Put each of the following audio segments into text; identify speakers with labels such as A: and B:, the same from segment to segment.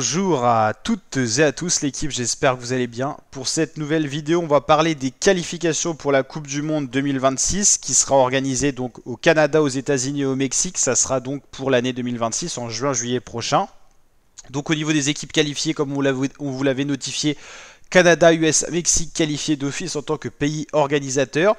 A: Bonjour à toutes et à tous l'équipe, j'espère que vous allez bien. Pour cette nouvelle vidéo, on va parler des qualifications pour la Coupe du Monde 2026 qui sera organisée donc au Canada, aux États-Unis et au Mexique. Ça sera donc pour l'année 2026 en juin-juillet prochain. Donc au niveau des équipes qualifiées, comme on vous l'avait notifié, Canada, US, Mexique qualifiés d'office en tant que pays organisateur.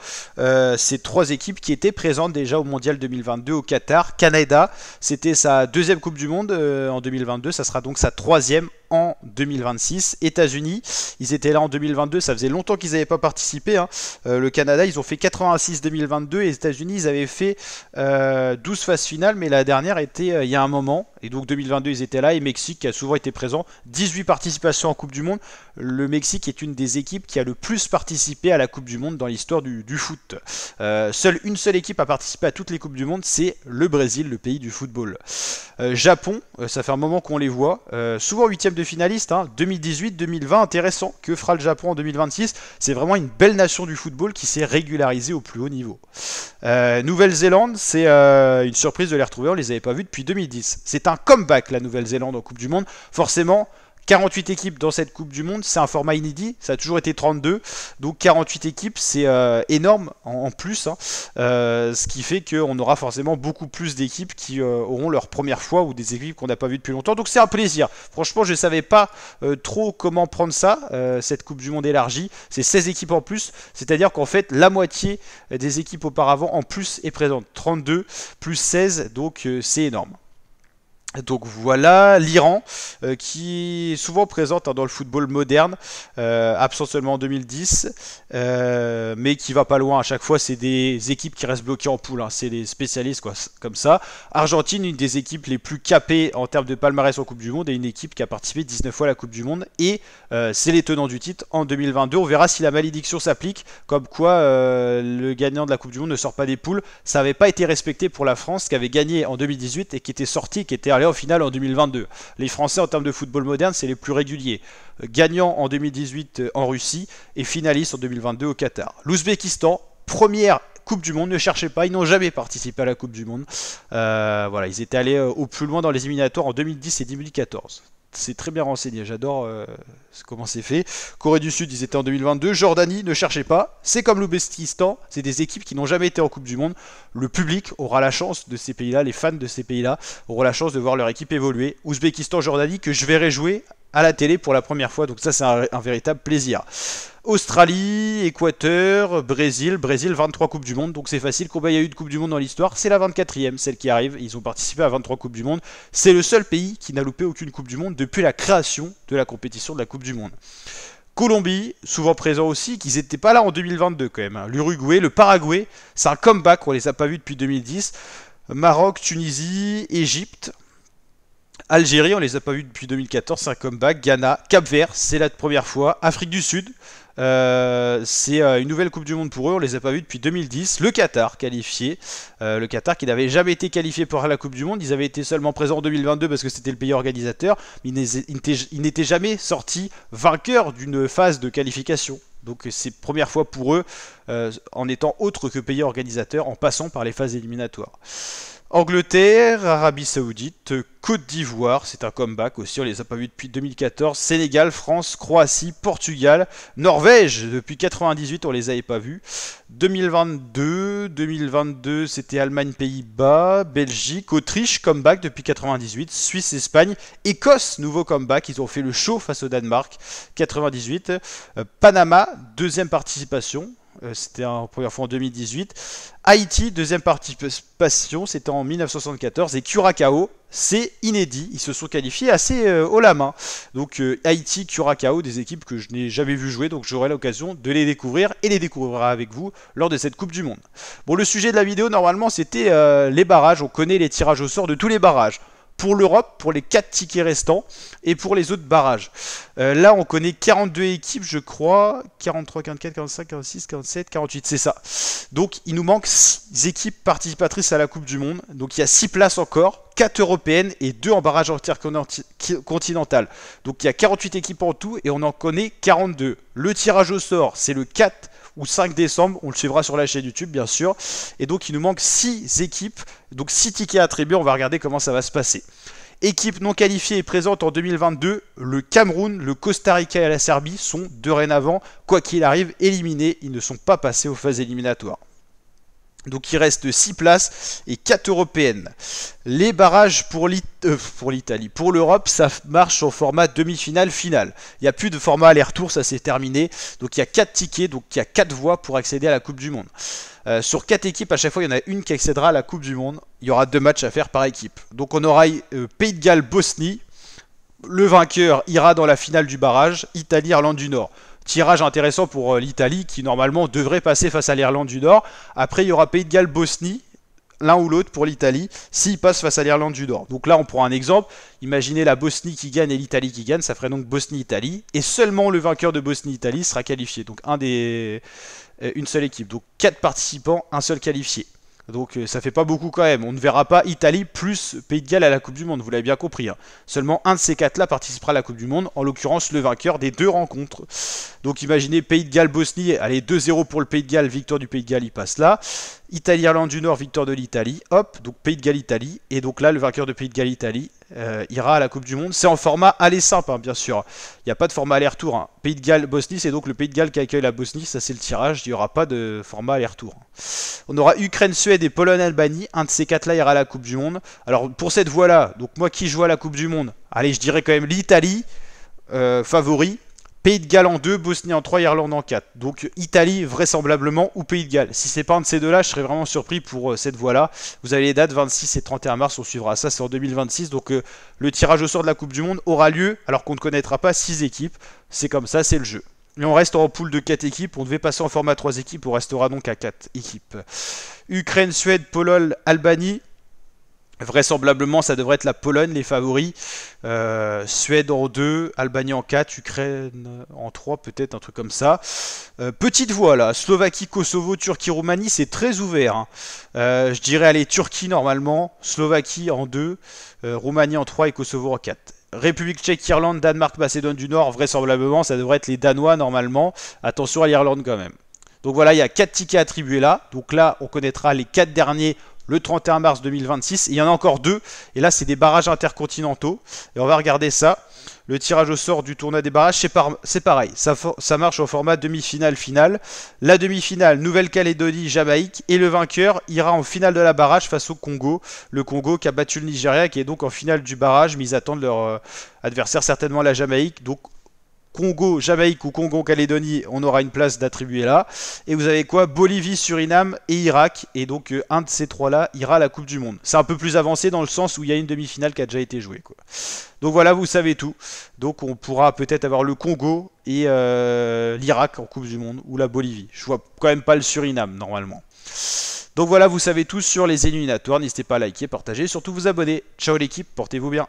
A: Ces trois équipes qui étaient présentes déjà au Mondial 2022 au Qatar. Canada, c'était sa deuxième Coupe du Monde en 2022, ça sera donc sa troisième en 2026. États-Unis, ils étaient là en 2022, ça faisait longtemps qu'ils n'avaient pas participé. Le Canada, ils ont fait 86 2022 et les États-Unis, ils avaient fait 12 phases finales, mais la dernière était il y a un moment. Et donc 2022, ils étaient là et Mexique qui a souvent été présent. 18 participations en Coupe du Monde. Le Mexique est une des équipes qui a le plus participé à la Coupe du Monde dans l'histoire du foot. Une seule équipe a participé à toutes les Coupes du Monde, c'est le Brésil, le pays du football. Japon, ça fait un moment qu'on les voit. Souvent 8e de finaliste, 2018, 2020, intéressant. Que fera le Japon en 2026? C'est vraiment une belle nation du football qui s'est régularisée au plus haut niveau. Nouvelle-Zélande, c'est une surprise de les retrouver, on les avait pas vus depuis 2010. C'est un comeback la Nouvelle-Zélande en Coupe du Monde. Forcément, 48 équipes dans cette Coupe du Monde, c'est un format inédit, ça a toujours été 32, donc 48 équipes, c'est énorme en plus, ce qui fait qu'on aura forcément beaucoup plus d'équipes qui auront leur première fois ou des équipes qu'on n'a pas vues depuis longtemps, donc c'est un plaisir. Franchement, je ne savais pas trop comment prendre ça, cette Coupe du Monde élargie, c'est 16 équipes en plus, c'est-à-dire qu'en fait, la moitié des équipes auparavant en plus est présente, 32 plus 16, donc c'est énorme. Donc voilà, l'Iran qui est souvent présente dans le football moderne, absent seulement en 2010, mais qui va pas loin à chaque fois. C'est des équipes qui restent bloquées en poule, c'est des spécialistes quoi, comme ça. Argentine, une des équipes les plus capées en termes de palmarès en Coupe du Monde, et une équipe qui a participé 19 fois à la Coupe du Monde, et c'est les tenants du titre en 2022. On verra si la malédiction s'applique, comme quoi le gagnant de la Coupe du Monde ne sort pas des poules. Ça n'avait pas été respecté pour la France qui avait gagné en 2018 et qui était sorti, qui était allé en finale en 2022. Les Français en termes de football moderne, c'est les plus réguliers. Gagnant en 2018 en Russie et finaliste en 2022 au Qatar. L'Ouzbékistan, première Coupe du Monde, ne cherchez pas, ils n'ont jamais participé à la Coupe du Monde. Voilà, ils étaient allés au plus loin dans les éliminatoires en 2010 et 2014. C'est très bien renseigné, j'adore comment c'est fait. Corée du Sud, ils étaient en 2022. Jordanie, ne cherchez pas. C'est comme l'Ouzbékistan, c'est des équipes qui n'ont jamais été en Coupe du Monde. Le public aura la chance de ces pays-là, les fans de ces pays-là auront la chance de voir leur équipe évoluer. Ouzbékistan, Jordanie, que je verrai jouer à la télé pour la première fois, donc ça c'est un véritable plaisir. Australie, Équateur, Brésil, 23 Coupes du Monde, donc c'est facile. Combien il y a eu de Coupes du Monde dans l'histoire? C'est la 24e, celle qui arrive. Ils ont participé à 23 Coupes du Monde. C'est le seul pays qui n'a loupé aucune Coupe du Monde depuis la création de la compétition de la Coupe du Monde. Colombie, souvent présent aussi, qu'ils n'étaient pas là en 2022 quand même. L'Uruguay, le Paraguay, c'est un comeback, on les a pas vus depuis 2010. Maroc, Tunisie, Égypte. Algérie, on les a pas vus depuis 2014, c'est un comeback. Ghana, Cap-Vert, c'est la première fois. Afrique du Sud, c'est une nouvelle Coupe du Monde pour eux, on les a pas vus depuis 2010. Le Qatar qualifié, le Qatar qui n'avait jamais été qualifié pour la Coupe du Monde, ils avaient été seulement présents en 2022 parce que c'était le pays organisateur, mais ils n'étaient jamais sortis vainqueurs d'une phase de qualification. Donc c'est la première fois pour eux en étant autre que pays organisateur, en passant par les phases éliminatoires. Angleterre, Arabie Saoudite, Côte d'Ivoire, c'est un comeback aussi, on les a pas vus depuis 2014. Sénégal, France, Croatie, Portugal, Norvège, depuis 98 on les avait pas vus. 2022 c'était Allemagne, Pays-Bas, Belgique, Autriche, comeback depuis 98, Suisse, Espagne, Écosse, nouveau comeback, ils ont fait le show face au Danemark, 98. Panama, deuxième participation. C'était la première fois en 2018. Haïti, deuxième participation, c'était en 1974. Et Curaçao, c'est inédit. Ils se sont qualifiés assez haut la main. Donc Haïti, Curaçao, des équipes que je n'ai jamais vu jouer. Donc j'aurai l'occasion de les découvrir et les découvrir avec vous lors de cette Coupe du Monde. Bon, le sujet de la vidéo, normalement, c'était les barrages. On connaît les tirages au sort de tous les barrages. Pour l'Europe, pour les 4 tickets restants, et pour les autres barrages. Là, on connaît 42 équipes, je crois. 43, 44, 45, 46, 47, 48, c'est ça. Donc, il nous manque 6 équipes participatrices à la Coupe du Monde. Donc, il y a 6 places encore, 4 européennes et 2 en barrage intercontinental. Donc, il y a 48 équipes en tout, et on en connaît 42. Le tirage au sort, c'est le 4 ou 5 décembre, on le suivra sur la chaîne YouTube bien sûr, et donc il nous manque 6 équipes, donc 6 tickets attribués, on va regarder comment ça va se passer. Équipe non qualifiée et présente en 2022, le Cameroun, le Costa Rica et la Serbie sont dorénavant, quoi qu'il arrive, éliminés. Ils ne sont pas passés aux phases éliminatoires. Donc il reste 6 places et 4 européennes. Les barrages pour l'Italie. Pour l'Europe, ça marche en format demi-finale, finale. Il n'y a plus de format aller-retour, ça c'est terminé. Donc il y a 4 tickets, donc il y a 4 voies pour accéder à la Coupe du Monde. Sur 4 équipes, à chaque fois, il y en a une qui accédera à la Coupe du Monde. Il y aura 2 matchs à faire par équipe. Donc on aura Pays de Galles, Bosnie. Le vainqueur ira dans la finale du barrage. Italie, Irlande du Nord. Tirage intéressant pour l'Italie qui normalement devrait passer face à l'Irlande du Nord. Après il y aura Pays de Galles, Bosnie, l'un ou l'autre pour l'Italie, s'il passe face à l'Irlande du Nord. Donc là on prend un exemple, imaginez la Bosnie qui gagne et l'Italie qui gagne, ça ferait donc Bosnie-Italie, et seulement le vainqueur de Bosnie-Italie sera qualifié, donc une seule équipe, donc 4 participants, un seul qualifié. Donc ça fait pas beaucoup quand même. On ne verra pas Italie plus Pays de Galles à la Coupe du Monde, vous l'avez bien compris. Hein. Seulement un de ces 4-là participera à la Coupe du Monde, en l'occurrence le vainqueur des 2 rencontres. Donc imaginez Pays de Galles-Bosnie, allez 2-0 pour le Pays de Galles, victoire du Pays de Galles, il passe là. Italie-Irlande du Nord, victoire de l'Italie, hop, donc Pays de Galles-Italie. Et donc là, le vainqueur de Pays de Galles-Italie ira à la Coupe du Monde. C'est en format aller simple, hein, bien sûr. Il n'y a pas de format aller-retour. Hein. Pays de Galles-Bosnie, c'est donc le Pays de Galles qui accueille la Bosnie, ça c'est le tirage, il n'y aura pas de format aller-retour. On aura Ukraine, Suède et Pologne-Albanie, un de ces 4-là ira à la Coupe du Monde. Alors pour cette voie-là, donc moi qui joue à la Coupe du Monde, allez, je dirais quand même l'Italie, favori. Pays de Galles en 2, Bosnie en 3, Irlande en 4. Donc Italie vraisemblablement ou Pays de Galles. Si c'est pas un de ces deux-là, je serais vraiment surpris pour cette voie-là. Vous avez les dates 26 et 31 mars, on suivra ça, c'est en 2026. Donc le tirage au sort de la Coupe du Monde aura lieu alors qu'on ne connaîtra pas 6 équipes. C'est comme ça, c'est le jeu. Et on reste en poule de 4 équipes. On devait passer en format 3 équipes, on restera donc à 4 équipes. Ukraine, Suède, Pologne, Albanie. Vraisemblablement, ça devrait être la Pologne, les favoris. Suède en 2, Albanie en 4, Ukraine en 3, peut-être un truc comme ça. Petite voie là, Slovaquie, Kosovo, Turquie, Roumanie, c'est très ouvert. Hein. Je dirais, allez, Turquie normalement, Slovaquie en 2, Roumanie en 3 et Kosovo en 4. République tchèque, Irlande, Danemark, Macédoine du Nord, vraisemblablement, ça devrait être les Danois normalement. Attention à l'Irlande quand même. Donc voilà, il y a 4 tickets attribués là. Donc là, on connaîtra les 4 derniers le 31 mars 2026. Et il y en a encore 2. Et là, c'est des barrages intercontinentaux. Et on va regarder ça. Le tirage au sort du tournoi des barrages, c'est pareil. Ça marche au format demi-finale, finale. La demi-finale, Nouvelle-Calédonie, Jamaïque. Et le vainqueur ira en finale de la barrage face au Congo. Le Congo qui a battu le Nigeria, qui est donc en finale du barrage. Mais ils attendent leur adversaire, certainement la Jamaïque. Donc Congo, Jamaïque ou Congo-Calédonie, on aura une place d'attribuer là. Et vous avez quoi? Bolivie, Suriname et Irak. Et donc un de ces 3-là ira à la Coupe du Monde. C'est un peu plus avancé dans le sens où il y a une demi-finale qui a déjà été jouée, quoi. Donc voilà, vous savez tout. Donc on pourra peut-être avoir le Congo et l'Irak en Coupe du Monde ou la Bolivie. Je vois quand même pas le Suriname normalement. Donc voilà, vous savez tout sur les éliminatoires. N'hésitez pas à liker, partager et surtout vous abonner. Ciao l'équipe, portez-vous bien.